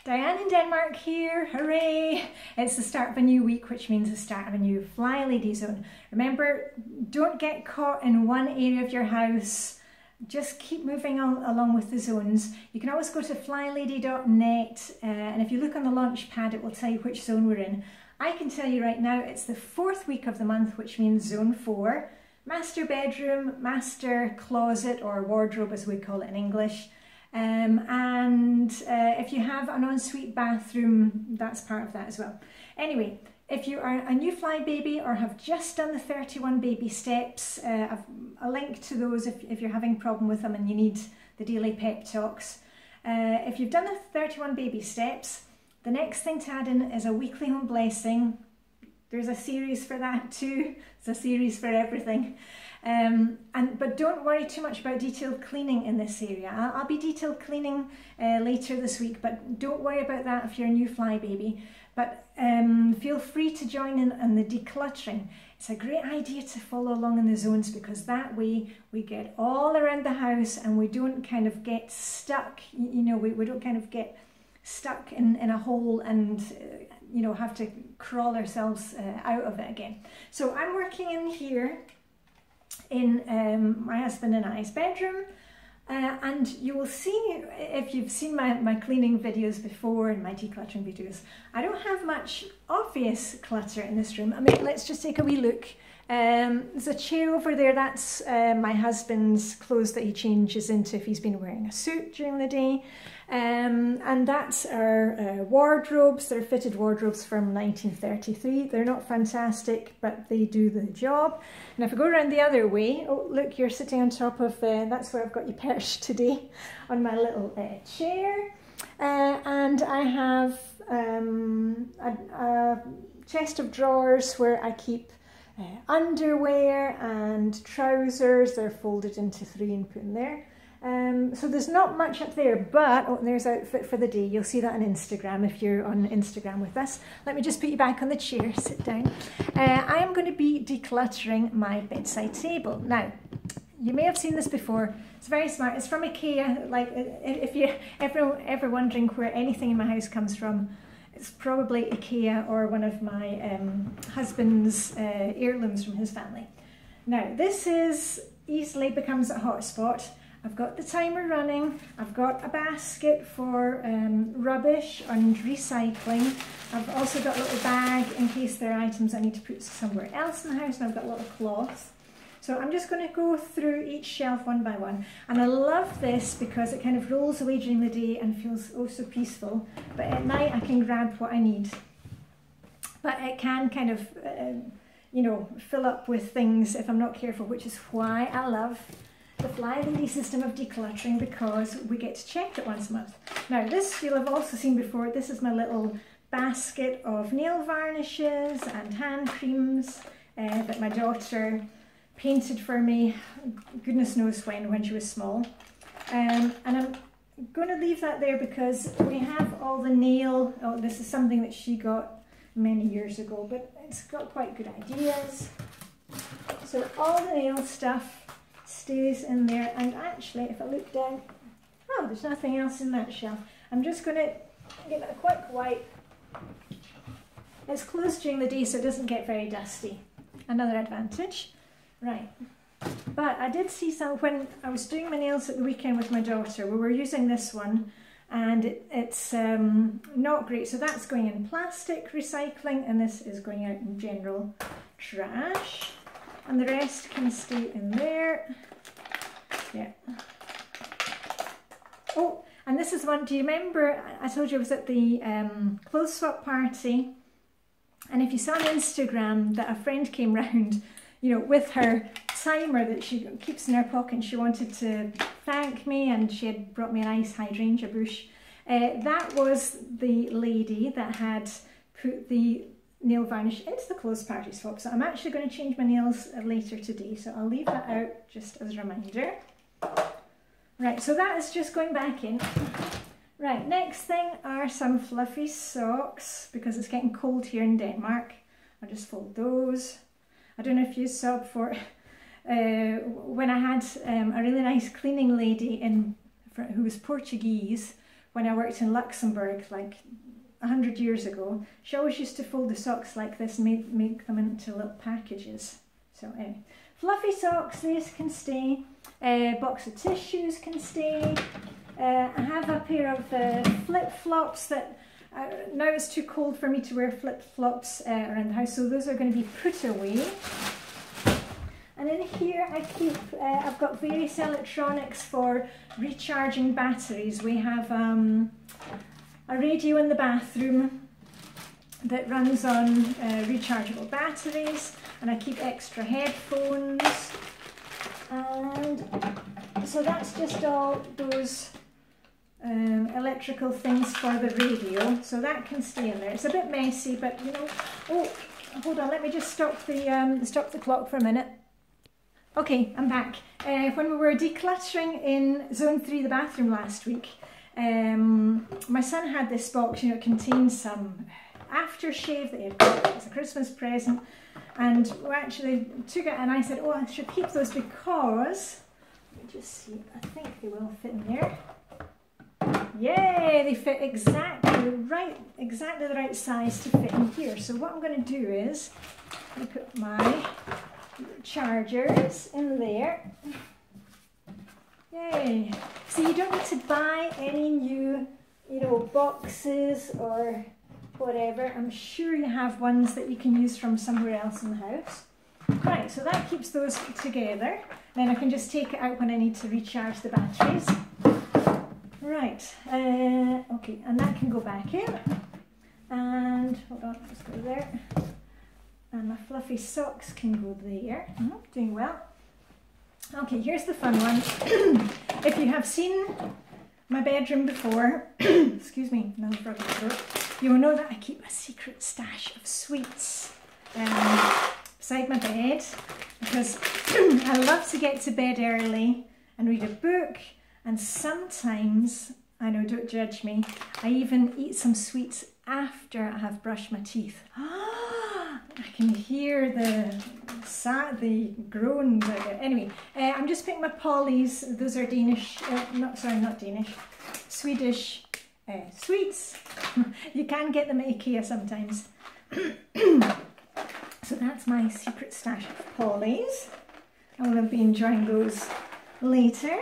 Diane in Denmark here, hooray! It's the start of a new week, which means the start of a new Flylady Zone. Remember, don't get caught in one area of your house. Just keep moving along with the zones. You can always go to flylady.net and if you look on the launch pad, it will tell you which zone we're in. I can tell you right now, it's the 4th week of the month, which means zone 4. Master bedroom, master closet, or wardrobe as we call it in English. If you have an ensuite bathroom, that's part of that as well. Anyway, if you are a new fly baby or have just done the 31 baby steps, I've a link to those if you're having a problem with them and you need the daily pep talks. If you've done the 31 baby steps, the next thing to add in is a weekly home blessing. There's a series for that too. It's a series for everything. But don't worry too much about detailed cleaning in this area. I'll be detailed cleaning later this week, but don't worry about that if you're a new fly baby. But feel free to join in on the decluttering. It's a great idea to follow along in the zones because that way we get all around the house and we don't kind of get stuck, you know, we don't kind of get stuck in a hole and you know, have to crawl ourselves out of it again. So I'm working in here in my husband and I's bedroom, and you will see, if you've seen my cleaning videos before and my decluttering videos, I don't have much obvious clutter in this room. I mean, let's just take a wee look. There's a chair over there, that's my husband's clothes that he changes into if he's been wearing a suit during the day. And that's our wardrobes. They're fitted wardrobes from 1933. They're not fantastic, but they do the job. And if I go around the other way, oh look, you're sitting on top of, that's where I've got you perched today, on my little chair. And I have a chest of drawers where I keep underwear and trousers. They're folded into 3 and put in there. So there's not much up there, but oh, there's outfit for the day. You'll see that on Instagram if you're on Instagram with us. Let me just put you back on the chair, sit down. I am going to be decluttering my bedside table. Now, you may have seen this before. It's very smart. It's from IKEA. Like, if you're ever wondering where anything in my house comes from, it's probably IKEA or one of my husband's heirlooms from his family. Now, this easily becomes a hotspot. I've got the timer running, I've got a basket for rubbish and recycling. I've also got a little bag in case there are items I need to put somewhere else in the house, and I've got a little cloth. So I'm just going to go through each shelf one by one. And I love this because it kind of rolls away during the day and feels oh so peaceful. But at night I can grab what I need. But it can kind of, you know, fill up with things if I'm not careful, which is why I love the Flylady system of decluttering, because we get to check it once a month. Now this you'll have also seen before. This is my little basket of nail varnishes and hand creams that my daughter painted for me, goodness knows when she was small. And I'm going to leave that there because we have all the nail, oh, this is something that she got many years ago, but it's got quite good ideas. So all the nail stuff stays in there, and actually if I look down, oh, there's nothing else in that shelf. I'm just going to give it a quick wipe. It's closed during the day so it doesn't get very dusty. Another advantage. Right, but I did see some when I was doing my nails at the weekend with my daughter. We were using this one and it's not great, so that's going in plastic recycling and this is going out in general trash, and the rest can stay in there. Yeah. Oh, and this is one, do you remember I told you I was at the clothes swap party, and if you saw on Instagram that a friend came round, you know, with her timer that she keeps in her pocket, and she wanted to thank me, and she had brought me a nice hydrangea bush. That was the lady that had put the nail varnish into the clothes party swap. So I'm actually going to change my nails later today, so I'll leave that out just as a reminder. Right, so that is just going back in. Right, next thing are some fluffy socks, because it's getting cold here in Denmark. I'll just fold those. I don't know if you saw before, when I had a really nice cleaning lady who was Portuguese, when I worked in Luxembourg, like 100 years ago, she always used to fold the socks like this and make them into little packages. So anyway, fluffy socks, these can stay. Box of tissues can stay. I have a pair of flip-flops that now it's too cold for me to wear flip-flops around the house, so those are going to be put away. And in here I keep, I've got various electronics for recharging batteries. We have a radio in the bathroom that runs on rechargeable batteries, and I keep extra headphones, and so that's just all those electrical things for the radio, so that can stay in there. It's a bit messy, but you know. Oh, hold on, let me just stop the clock for a minute. Okay, I'm back. When we were decluttering in Zone 3, the bathroom, last week, my son had this box, you know, it contains some aftershave that he had got as a Christmas present, and we actually took it and I said, oh, I should keep those because, let me just see, I think they will fit in there. Yay, they fit exactly the right size to fit in here. So what I'm going to do is, I'm going to put my chargers in there. Yay! So you don't need to buy any new, you know, boxes or whatever. I'm sure you have ones that you can use from somewhere else in the house. Right, so that keeps those together. Then I can just take it out when I need to recharge the batteries. Right, okay, and that can go back in. And hold on, let's go there. And my fluffy socks can go there. Doing well. Okay, here's the fun one. If you have seen my bedroom before, excuse me, another froggy throat, you will know that I keep a secret stash of sweets beside my bed, because I love to get to bed early and read a book, and sometimes, I know, don't judge me, I even eat some sweets after I have brushed my teeth. I can hear the groan. Anyway, I'm just picking my Polly's. Those are Danish, not Danish, Swedish sweets. You can get them at IKEA sometimes. So that's my secret stash of Polly's. I will be enjoying those later.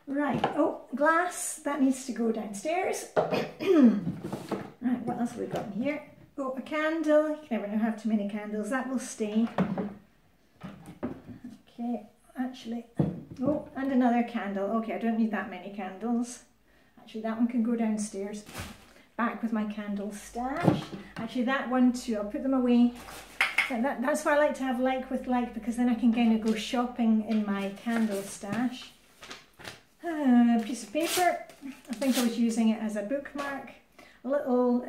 Right, oh, glass, that needs to go downstairs. Right, what else have we got in here? Oh, a candle. You can never have too many candles. That will stay. Okay, actually. Oh, and another candle. Okay, I don't need that many candles. Actually, that one can go downstairs. Back with my candle stash. Actually, that one too. I'll put them away. That's why I like to have like with like, because then I can kind of go shopping in my candle stash. A piece of paper. I think I was using it as a bookmark. A little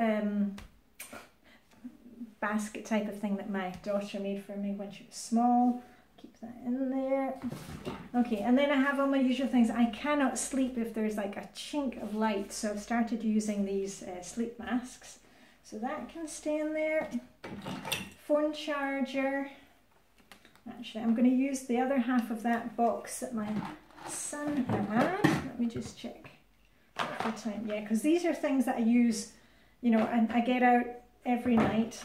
basket type of thing that my daughter made for me when she was small. Keep that in there. Okay, and then I have all my usual things. I cannot sleep if there's like a chink of light, so I've started using these sleep masks. So that can stay in there. Phone charger. Actually, I'm going to use the other half of that box that my son had. Let me just check. Yeah, because these are things that I use, you know, and I get out every night.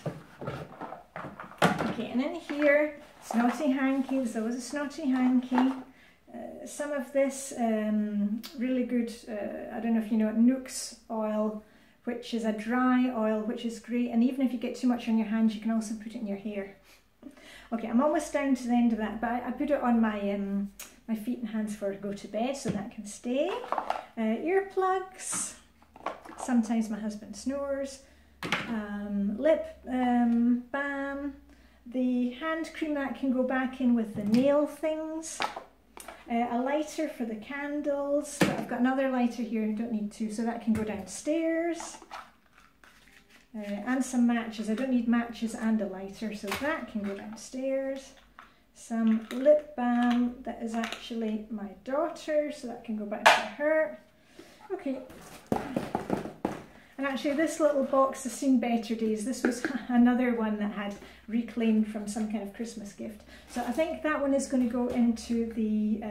Okay, and in here, snotty hankies. There was a snotty hanky. Some of this really good, I don't know if you know it, Nook's oil, which is a dry oil, which is great. And even if you get too much on your hands, you can also put it in your hair. Okay, I'm almost down to the end of that, but I put it on my my feet and hands for go to bed, so that can stay. Earplugs. Sometimes my husband snores. Lip balm. The hand cream, that can go back in with the nail things. A lighter for the candles. But I've got another lighter here, I don't need two, so that can go downstairs. And some matches. I don't need matches and a lighter, so that can go downstairs. Some lip balm that is actually my daughter, so that can go back to her. Okay. And actually this little box has seen better days. This was another one that had reclaimed from some kind of Christmas gift. So I think that one is going to go into the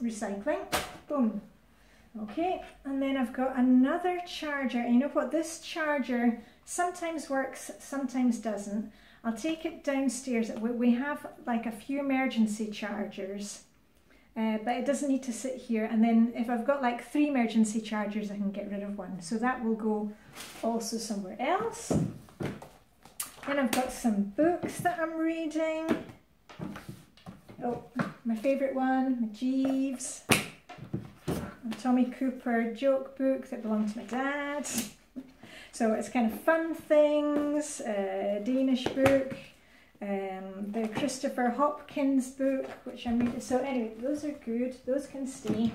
recycling. Boom. Okay, and then I've got another charger, and you know what, this charger sometimes works, sometimes doesn't. I'll take it downstairs. We have like a few emergency chargers, but it doesn't need to sit here. And then if I've got like 3 emergency chargers, I can get rid of one. So that will go also somewhere else. Then I've got some books that I'm reading. Oh, my favourite one, my Jeeves. A Tommy Cooper joke book that belonged to my dad. So it's kind of fun things, a Danish book, the Christopher Hopkins book, which I'm reading. So anyway, those are good. Those can stay.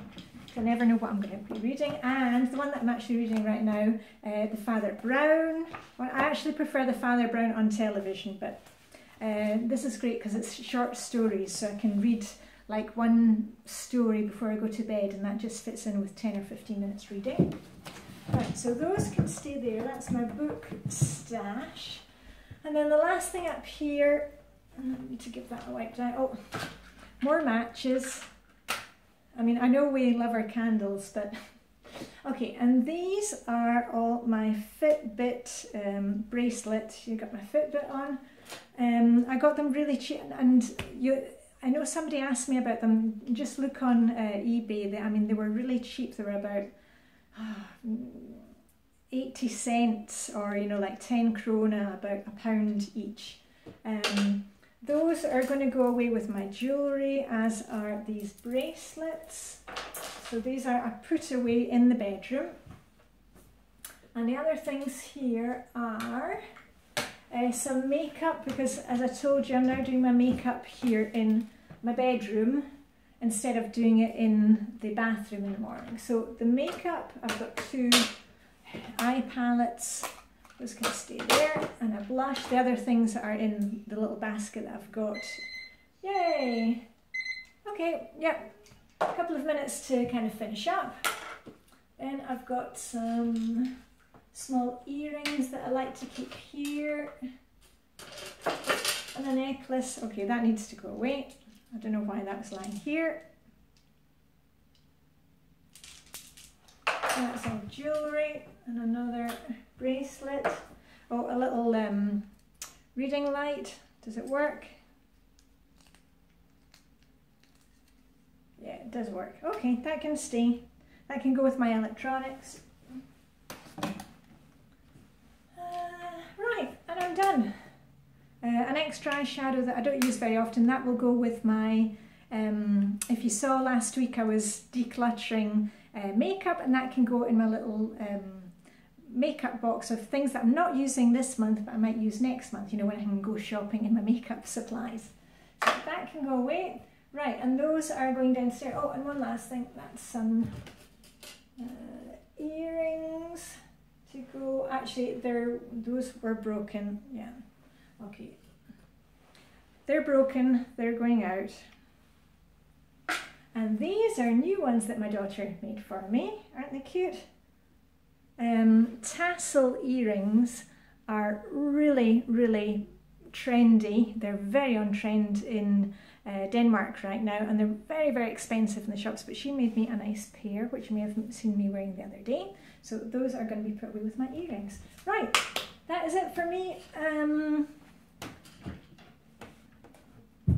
I never know what I'm going to be reading. And the one that I'm actually reading right now, the Father Brown. Well, I actually prefer the Father Brown on television, but this is great because it's short stories, so I can read like one story before I go to bed, and that just fits in with 10 or 15 minutes reading. Right, so those can stay there. That's my book stash. And then the last thing up here, I need to give that a wipe down. Oh, more matches. I mean, I know we love our candles, but okay. And these are all my Fitbit bracelet. You got my Fitbit on. I got them really cheap, and I know somebody asked me about them. Just look on eBay. I mean, they were really cheap. They were about 80 cents, or you know, like 10 krona, about £1 each. Those are going to go away with my jewellery, as are these bracelets. So these are I put away in the bedroom. And the other things here are some makeup, because as I told you, I'm now doing my makeup here in my bedroom instead of doing it in the bathroom in the morning. So the makeup, I've got 2 eye palettes, those can stay there, and a blush. The other things are in the little basket that I've got. Yay! Okay, yep, a couple of minutes to kind of finish up. Then I've got some small earrings that I like to keep here, and a necklace. Okay, that needs to go away. I don't know why that was lying here. That's all jewellery, and another bracelet. Oh, a little reading light. Does it work? Yeah, it does work. Okay, that can stay. That can go with my electronics. Right, and I'm done. An extra eyeshadow that I don't use very often, that will go with my, if you saw last week I was decluttering makeup, and that can go in my little makeup box of things that I'm not using this month but I might use next month, you know, when I can go shopping in my makeup supplies. So that can go away. Right, and those are going downstairs. Oh, and one last thing, that's some earrings to go. Actually, those were broken, yeah. Okay, they're broken, they're going out. And these are new ones that my daughter made for me. Aren't they cute? Tassel earrings are really, really trendy. They're very on trend in Denmark right now, and they're very, very expensive in the shops, but she made me a nice pair, which you may have seen me wearing the other day. So those are going to be put away with my earrings. Right, that is it for me.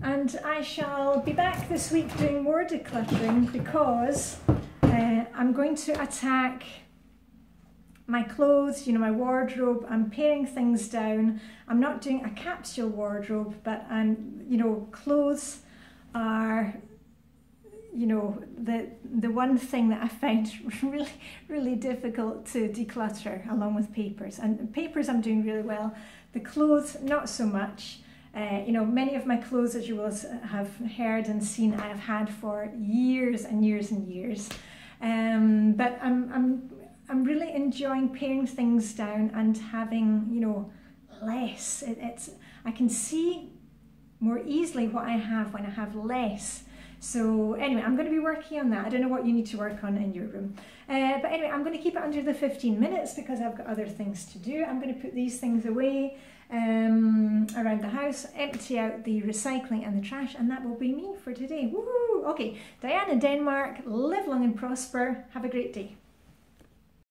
And I shall be back this week doing more decluttering, because I'm going to attack my clothes, you know, my wardrobe. I'm paring things down. I'm not doing a capsule wardrobe, but you know, clothes are, you know, the one thing that I find really, really difficult to declutter, along with papers. And papers I'm doing really well. The clothes, not so much. You know, many of my clothes, as you will have heard and seen, I have had for years and years and years. But I'm really enjoying paring things down and having, you know, less. I can see more easily what I have when I have less. So anyway, I'm going to be working on that. I don't know what you need to work on in your room. But anyway, I'm going to keep it under the 15 minutes because I've got other things to do. I'm going to put these things away around the house, empty out the recycling and the trash, and that will be me for today. Woohoo! Okay, Diane in Denmark, live long and prosper. Have a great day.